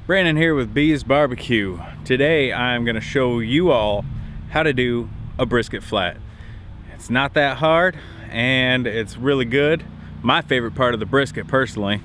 Brandon here with Bees Barbecue. Today I'm going to show you all how to do a brisket flat. It's not that hard and it's really good. My favorite part of the brisket personally.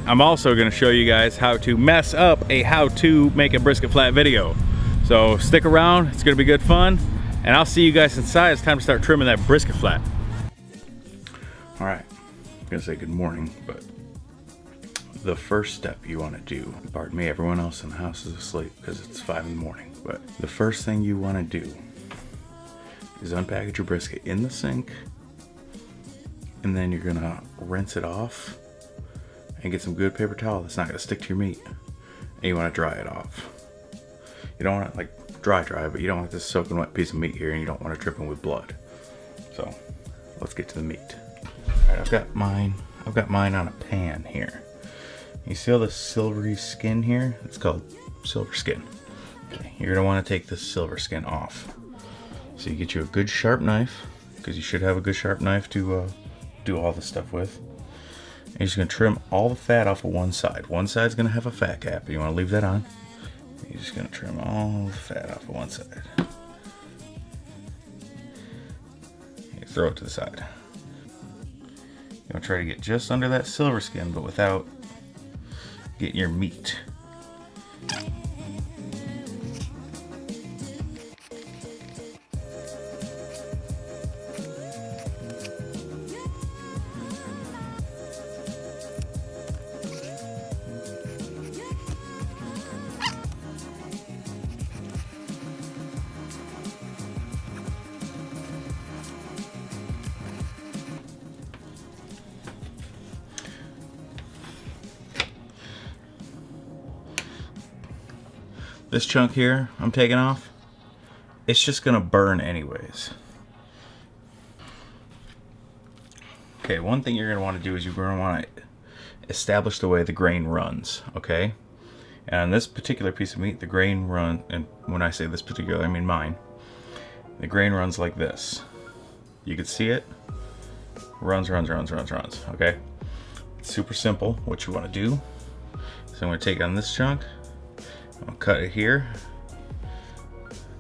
I'm also going to show you guys how to mess up a how to make a brisket flat video. So stick around, it's going to be good fun. And I'll see you guys inside. It's time to start trimming that brisket flat. All right, I'm gonna say good morning, but the first step you wanna do, pardon me, everyone else in the house is asleep because it's 5 in the morning, but the first thing you wanna do is unpackage your brisket in the sink, and then you're gonna rinse it off and get some good paper towel that's not gonna stick to your meat. And you wanna dry it off. You don't want it like dry, but you don't want this soaking wet piece of meat here, and you don't want it dripping with blood. So let's get to the meat. All right, I've got mine on a pan here. You see all the silvery skin here? It's called silver skin. Okay, you're gonna want to take this silver skin off. So you get you a good sharp knife, because you should have a good sharp knife to do all this stuff with. And you're just gonna trim all the fat off of one side. One side's gonna have a fat cap, and you want to leave that on. You're just gonna trim all the fat off of one side. You throw it to the side. You wanna try to get just under that silver skin, but without getting your meat. This chunk here I'm taking off, it's just gonna burn anyways. Okay, one thing you're gonna want to do is you're gonna want to establish the way the grain runs, okay? And on this particular piece of meat, the grain run, and when I say this particular, I mean mine, the grain runs like this. You can see it, runs, okay? It's super simple. What you want to do is I'm gonna take on this chunk, I'll cut it here,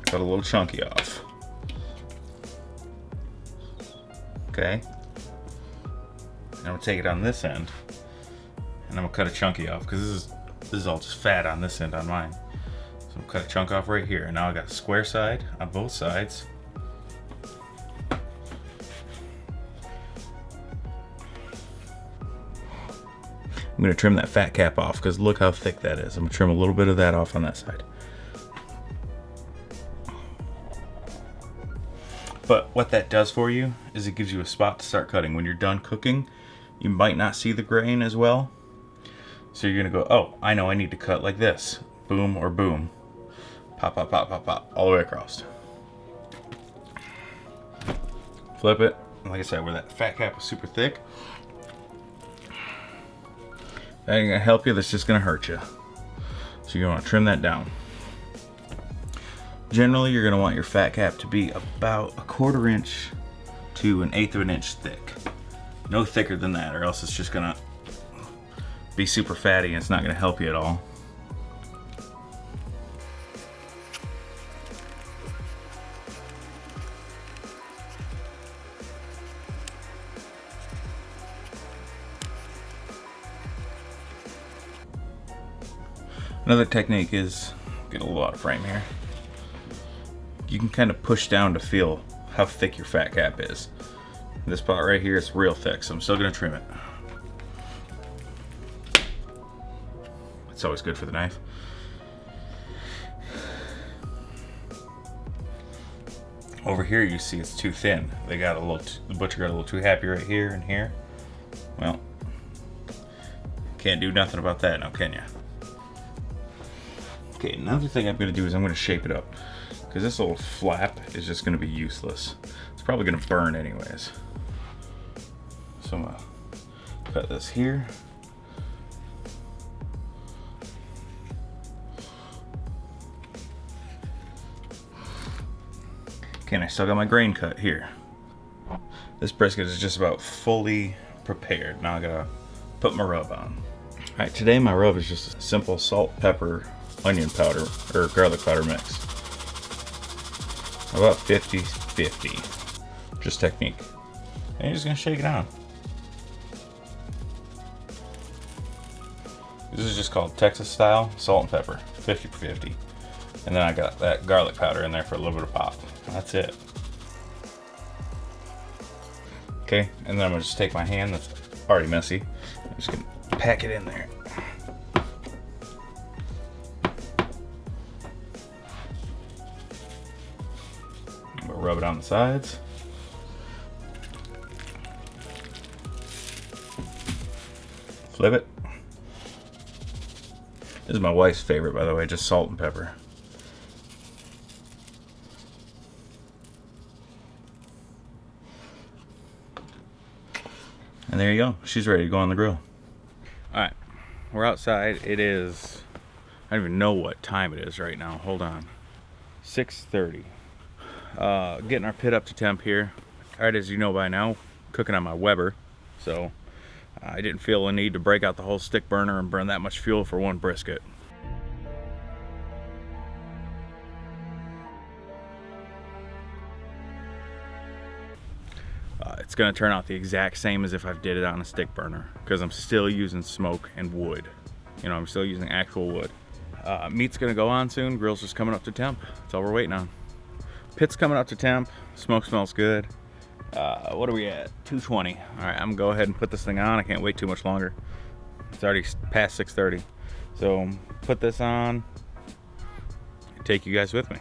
cut a little chunky off. Okay. And I'm gonna take it on this end, and I'm gonna cut a chunky off because this is all just fat on this end on mine. So I'm gonna cut a chunk off right here, and now I got a square side on both sides. I'm gonna trim that fat cap off because look how thick that is. I'm gonna trim a little bit of that off on that side. But what that does for you is it gives you a spot to start cutting. When you're done cooking, you might not see the grain as well. So you're gonna go, oh, I know I need to cut like this. Boom or boom. Pop, pop, pop, pop, pop, all the way across. Flip it. And like I said, where that fat cap was super thick, that ain't gonna help you, that's just gonna hurt you. So you wanna trim that down. Generally, you're gonna want your fat cap to be about 1/4 inch to 1/8 of an inch thick. No thicker than that, or else it's just gonna be super fatty and it's not gonna help you at all. Another technique is, get a little out of frame here. You can kind of push down to feel how thick your fat cap is. This part right here is real thick, so I'm still gonna trim it. It's always good for the knife. Over here you see it's too thin. They got a little, the butcher got a little too happy right here and here. Well, can't do nothing about that now, can ya? Okay, another thing I'm gonna do is I'm gonna shape it up, because this little flap is just gonna be useless. It's probably gonna burn anyways. So I'm gonna cut this here. Okay, and I still got my grain cut here. This brisket is just about fully prepared. Now I gotta put my rub on. All right, today my rub is just a simple salt, pepper, onion powder, or garlic powder mix. About 50-50, just technique. And you're just gonna shake it on. This is just called Texas style salt and pepper, 50-50. And then I got that garlic powder in there for a little bit of pop. That's it. Okay, and then I'm gonna just take my hand that's already messy. I'm just gonna pack it in there. I'm gonna rub it on the sides. Flip it. This is my wife's favorite, by the way, just salt and pepper. And there you go. She's ready to go on the grill. All right, we're outside. It is, I don't even know what time it is right now. Hold on. 6:30. Getting our pit up to temp here. All right, as you know by now, cooking on my Weber. So I didn't feel a need to break out the whole stick burner and burn that much fuel for one brisket. It's gonna turn out the exact same as if I did it on a stick burner because I'm still using smoke and wood. You know, I'm still using actual wood. Meat's gonna go on soon. Grill's just coming up to temp. That's all we're waiting on. Pit's coming up to temp. Smoke smells good. What are we at? 220. All right, I'm gonna go ahead and put this thing on. I can't wait too much longer. It's already past 6:30. So put this on and take you guys with me.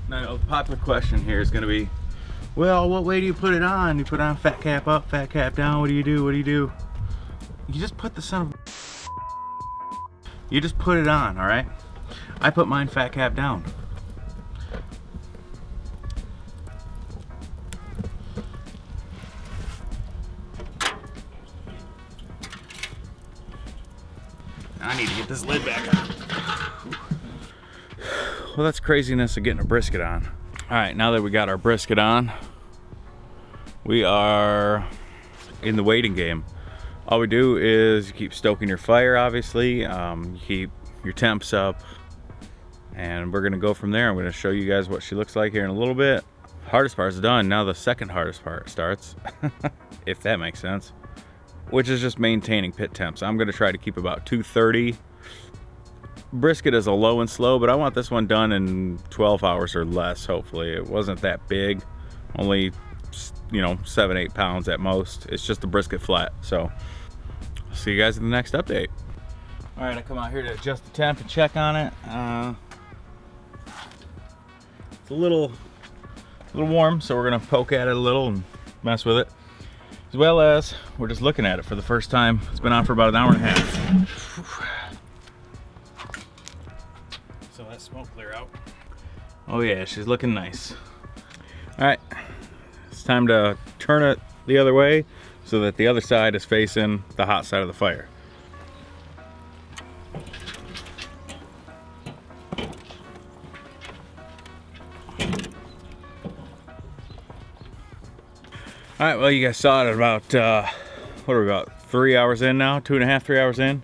Now, the popular question here is gonna be, well, what way do you put it on? You put on fat cap up, fat cap down. What do you do? What do you do? You just put the son of... You just put it on, all right? I put mine fat cap down. I need to get this lid back on. Well, that's craziness of getting a brisket on. All right, now that we got our brisket on, we are in the waiting game. All we do is you keep stoking your fire, obviously. You keep your temps up, and we're gonna go from there. I'm gonna show you guys what she looks like here in a little bit. Hardest part's done. Now the second hardest part starts, if that makes sense, which is just maintaining pit temps. I'm gonna try to keep about 230. Brisket is a low and slow, but I want this one done in 12 hours or less, hopefully. It wasn't that big, only, you know, 7-8 pounds at most. It's just a brisket flat. So I'll see you guys in the next update. All right, I come out here to adjust the temp and check on it. It's a little warm, so we're gonna poke at it a little and mess with it, as well as we're just looking at it for the first time. It's been on for about an hour and a half. So that smoke clear out. Oh yeah, she's looking nice. All right, it's time to turn it the other way so that the other side is facing the hot side of the fire. All right, well, you guys saw it at about, what are we, about 3 hours in now? 2.5, 3 hours in.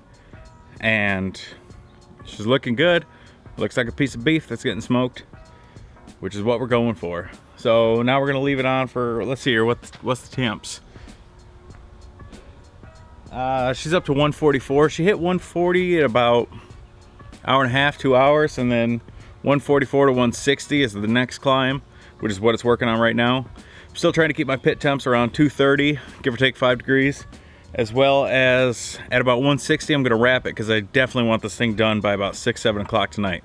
And she's looking good. Looks like a piece of beef that's getting smoked, which is what we're going for. So now we're gonna leave it on for, let's see here, what's the temps? She's up to 144. She hit 140 at about hour and a half, 2 hours, and then 144 to 160 is the next climb, which is what it's working on right now. I'm still trying to keep my pit temps around 230, give or take 5 degrees, as well as at about 160, I'm gonna wrap it because I definitely want this thing done by about 6, 7 o'clock tonight.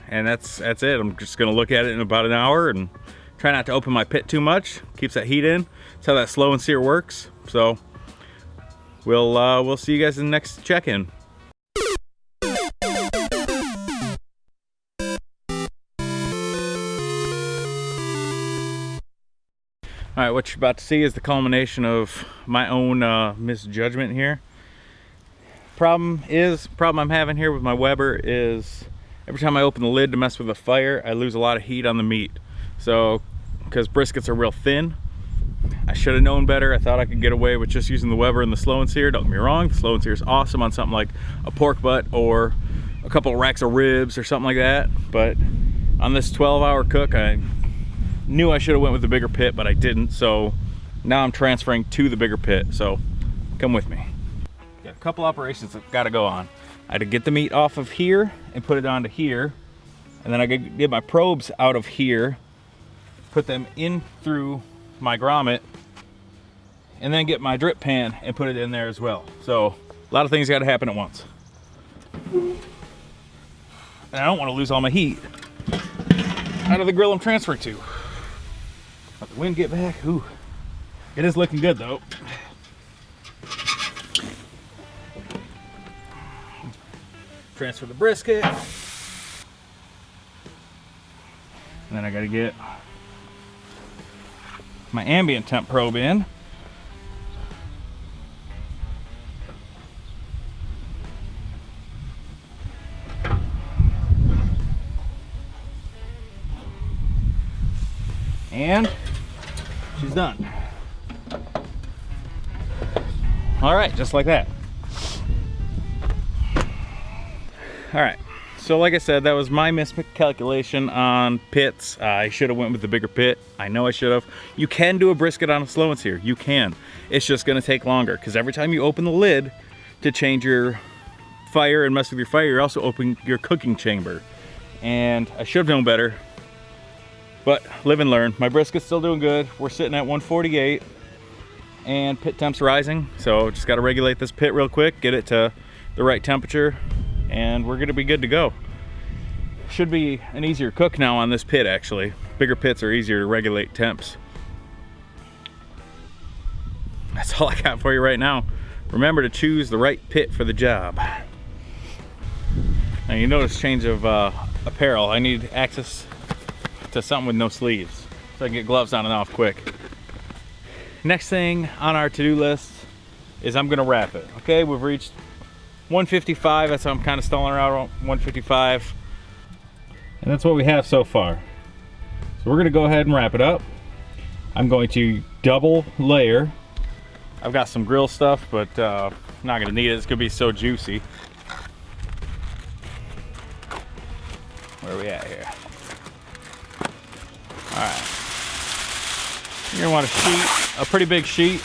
And that's it. I'm just gonna look at it in about an hour and try not to open my pit too much. Keeps that heat in. That's how that Slow-N-Sear works. So we'll see you guys in the next check-in. All right, what you're about to see is the culmination of my own misjudgment here. Problem I'm having here with my Weber is every time I open the lid to mess with the fire, I lose a lot of heat on the meat. So because briskets are real thin. I should have known better. I thought I could get away with just using the Weber and the Slow-N-Sear. Don't get me wrong, the Slow-N-Sear is awesome on something like a pork butt or a couple of racks of ribs or something like that. But on this 12-hour cook, I knew I should have went with the bigger pit, but I didn't. So now I'm transferring to the bigger pit. So come with me. Got a couple operations that got to go on. I had to get the meat off of here and put it onto here. And then I could get my probes out of here, put them in through my grommet, and then get my drip pan and put it in there as well. So a lot of things got to happen at once. And I don't want to lose all my heat out of the grill I'm transferring to. Let the wind get back. Ooh, it is looking good though. Transfer the brisket. And then I got to get my ambient temp probe in. And she's done. All right, just like that. All right, so like I said, that was my miscalculation on pits. I should have went with the bigger pit. I know I should have. You can do a brisket on a Slow-N-Sear. You can. It's just gonna take longer because every time you open the lid to change your fire and mess with your fire, you're also opening your cooking chamber. And I should have known better, but live and learn. My brisket's still doing good. We're sitting at 148 and pit temp's rising. So just gotta regulate this pit real quick, get it to the right temperature, and we're gonna be good to go. Should be an easier cook now on this pit actually. Bigger pits are easier to regulate temps. That's all I got for you right now. Remember to choose the right pit for the job. Now you notice change of apparel. I need access to something with no sleeves so I can get gloves on and off quick. Next thing on our to-do list is I'm gonna wrap it. Okay, we've reached 155, that's how I'm kind of stalling around 155. And that's what we have so far. So we're gonna go ahead and wrap it up. I'm going to double layer. I've got some grill stuff, but I'm not gonna need it. It's gonna be so juicy. Where are we at here? All right. You're gonna want a sheet, a pretty big sheet,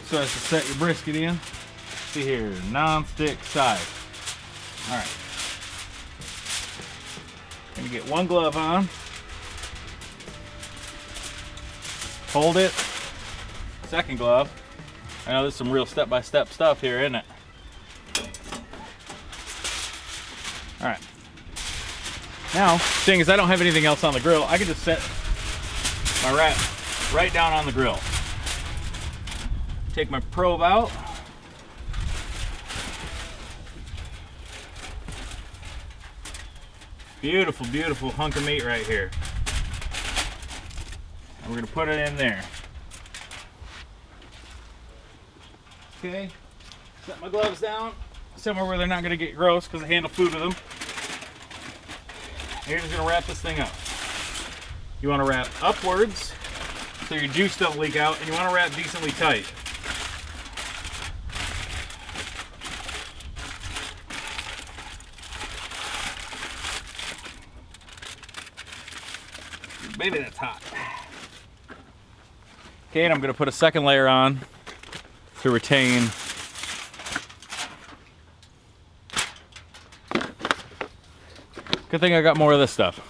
so as to set your brisket in. See here, non-stick side. All right. Gonna get one glove on. Hold it. Second glove. I know there's some real step-by-step stuff here, isn't it? All right. Now, seeing as I don't have anything else on the grill, I can just set my wrap right down on the grill. Take my probe out. Beautiful, beautiful hunk of meat right here. And we're gonna put it in there. Okay, set my gloves down somewhere where they're not gonna get gross because I handle food with them. And you're just gonna wrap this thing up. You wanna wrap upwards so your juice doesn't leak out, and you wanna wrap decently tight. Maybe that's hot. Okay, and I'm gonna put a second layer on to retain good thing I got more of this stuff.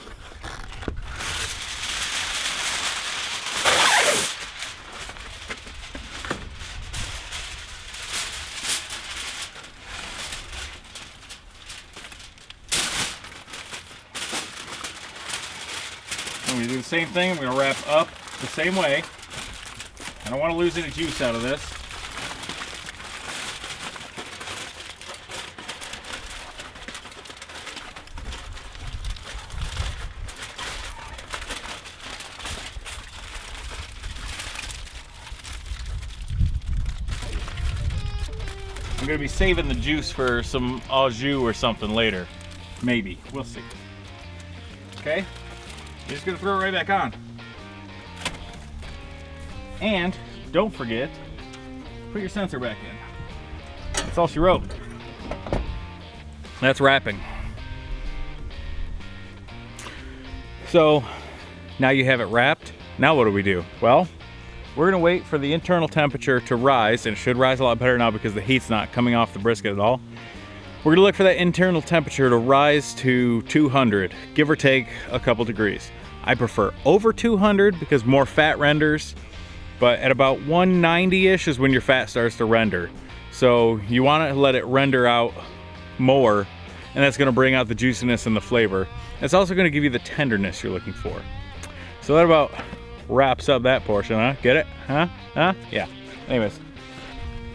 I'm gonna do the same thing. I'm gonna wrap up the same way. I don't want to lose any juice out of this. I'm gonna be saving the juice for some au jus or something later. Maybe, we'll see. Okay, You're just gonna throw it right back on. And don't forget, put your sensor back in. That's all she wrote. That's wrapping. So now you have it wrapped. Now what do we do? Well, we're gonna wait for the internal temperature to rise, and it should rise a lot better now because the heat's not coming off the brisket at all. We're gonna look for that internal temperature to rise to 200, give or take a couple degrees. I prefer over 200 because more fat renders, but at about 190-ish is when your fat starts to render. So you wanna let it render out more, and that's gonna bring out the juiciness and the flavor. It's also gonna give you the tenderness you're looking for. So that about wraps up that portion, huh? Get it? Huh? Yeah. Anyways,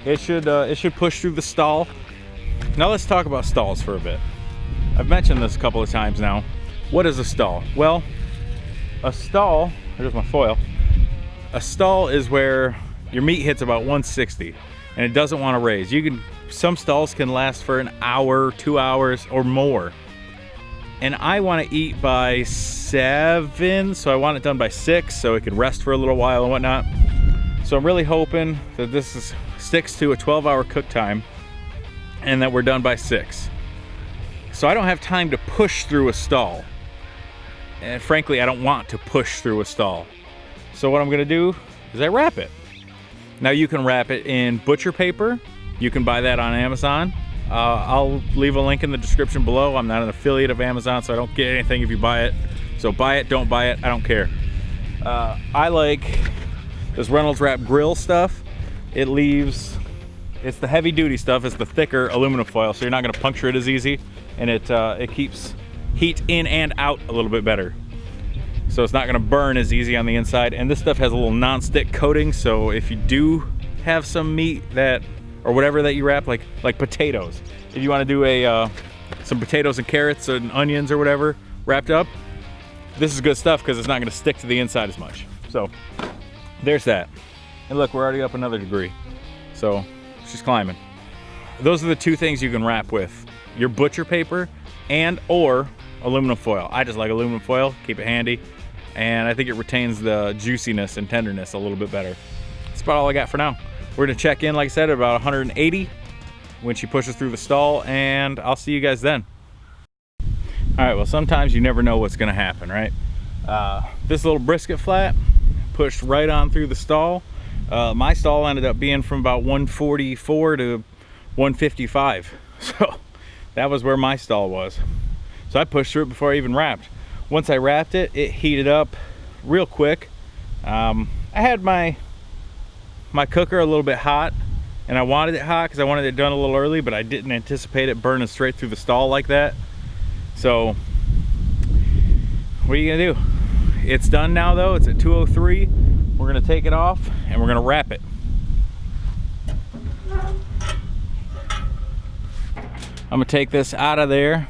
it should push through the stall. Now let's talk about stalls for a bit. I've mentioned this a couple of times now. What is a stall? Well, a stall, there's my foil. A stall is where your meat hits about 160 and it doesn't want to raise. Some stalls can last for an hour, 2 hours or more. And I want to eat by 7, so I want it done by 6 so it can rest for a little while and whatnot. So I'm really hoping that this sticks to a 12-hour cook time and that we're done by 6. So I don't have time to push through a stall. And frankly, I don't want to push through a stall. So what I'm gonna do is I wrap it. Now you can wrap it in butcher paper. You can buy that on Amazon. I'll leave a link in the description below. I'm not an affiliate of Amazon, so I don't get anything if you buy it. So buy it, don't buy it, I don't care. I like this Reynolds Wrap grill stuff. It's the heavy duty stuff. It's the thicker aluminum foil, so you're not gonna puncture it as easy. And it keeps heat in and out a little bit better. So it's not gonna burn as easy on the inside. And this stuff has a little non-stick coating, so if you do have some meat or whatever that you wrap, like potatoes. If you wanna do some potatoes and carrots and onions or whatever wrapped up, this is good stuff because it's not gonna stick to the inside as much. So there's that. And look, we're already up another degree. So she's climbing. Those are the two things you can wrap with: your butcher paper or aluminum foil. I just like aluminum foil, keep it handy, and I think it retains the juiciness and tenderness a little bit better. That's about all I got for now. We're gonna check in, like I said, at about 180 when she pushes through the stall, and I'll see you guys then. All right, well, sometimes you never know what's gonna happen, right? This little brisket flat pushed right on through the stall. My stall ended up being from about 144 to 155. So that was where my stall was. So I pushed through it before I even wrapped. Once I wrapped it, it heated up real quick. I had my cooker a little bit hot, and I wanted it hot because I wanted it done a little early, but I didn't anticipate it burning straight through the stall like that. So what are you gonna do? It's done now though. It's at 203. We're gonna take it off and we're gonna wrap it. I'm gonna take this out of there,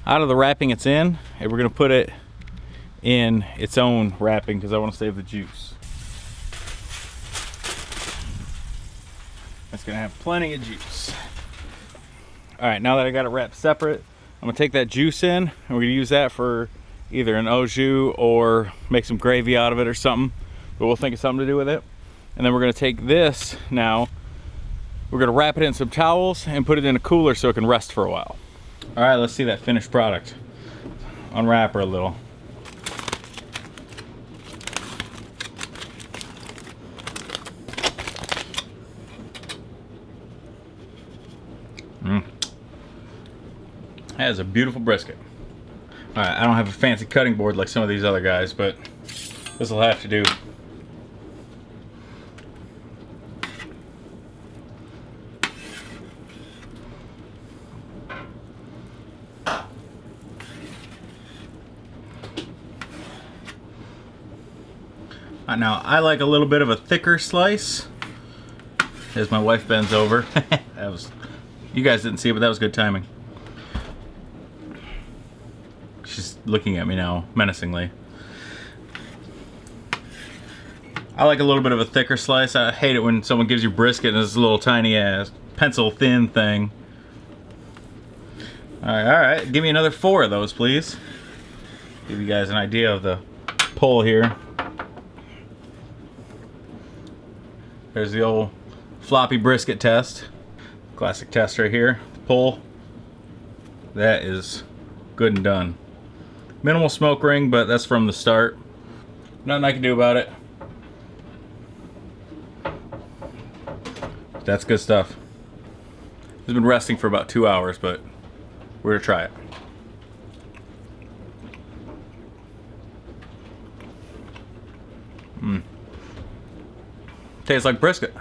out of the wrapping it's in, and we're gonna put it in its own wrapping because I want to save the juice. It's gonna have plenty of juice. All right, now that I got it wrapped separate, I'm gonna take that juice in and we're gonna use that for either an au jus or make some gravy out of it or something, but we'll think of something to do with it. And then we're gonna take this now, we're gonna wrap it in some towels and put it in a cooler so it can rest for a while. All right, let's see that finished product. Unwrap her a little. That is a beautiful brisket. All right, I don't have a fancy cutting board like some of these other guys, but this will have to do. Now, I like a little bit of a thicker slice. As my wife bends over. You guys didn't see it, but that was good timing. She's looking at me now, menacingly. I like a little bit of a thicker slice. I hate it when someone gives you brisket and it's a little tiny ass pencil thin thing. All right, give me another 4 of those, please. Give you guys an idea of the pull here. There's the old floppy brisket test. Classic test right here. Pull. That is good and done. Minimal smoke ring, but that's from the start. Nothing I can do about it. That's good stuff. It's been resting for about 2 hours, but we're gonna try it. Tastes like brisket.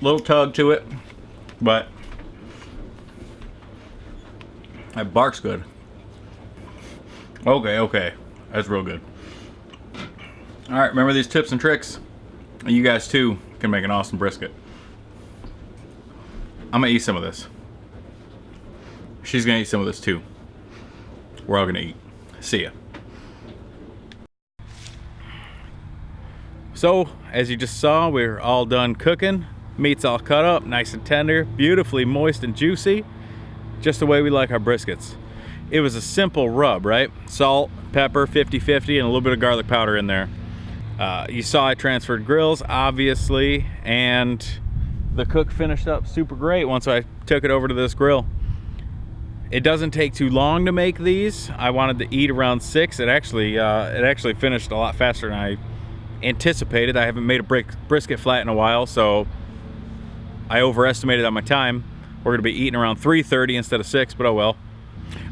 Little tug to it, but that bark's good. Okay, that's real good. All right, remember these tips and tricks? You guys too can make an awesome brisket. I'm gonna eat some of this. She's gonna eat some of this too. We're all gonna eat. See ya. So, as you just saw, we're all done cooking. Meat's all cut up, nice and tender, beautifully moist and juicy. Just the way we like our briskets. It was a simple rub, right? Salt, pepper, 50-50, and a little bit of garlic powder in there. You saw I transferred grills, obviously, and the cook finished up super great once I took it over to this grill. It doesn't take too long to make these. I wanted to eat around 6. It actually finished a lot faster than I anticipated. I haven't made a brisket flat in a while, so I overestimated on my time. We're gonna be eating around 3:30 instead of 6, but oh well.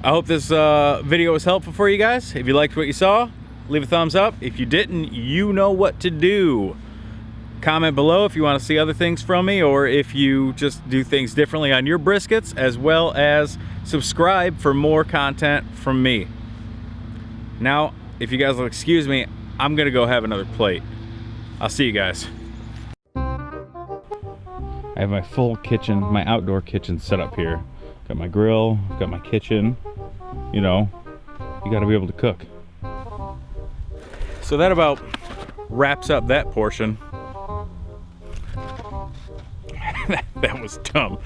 I hope this video was helpful for you guys. If you liked what you saw, leave a thumbs up. If you didn't, you know what to do. Comment below if you want to see other things from me, or if you just do things differently on your briskets, as well as subscribe for more content from me. Now, if you guys will excuse me, I'm gonna go have another plate. I'll see you guys. I have my full kitchen, my outdoor kitchen set up here. Got my grill, got my kitchen. You know, you gotta be able to cook. So that about wraps up that portion. That was dumb.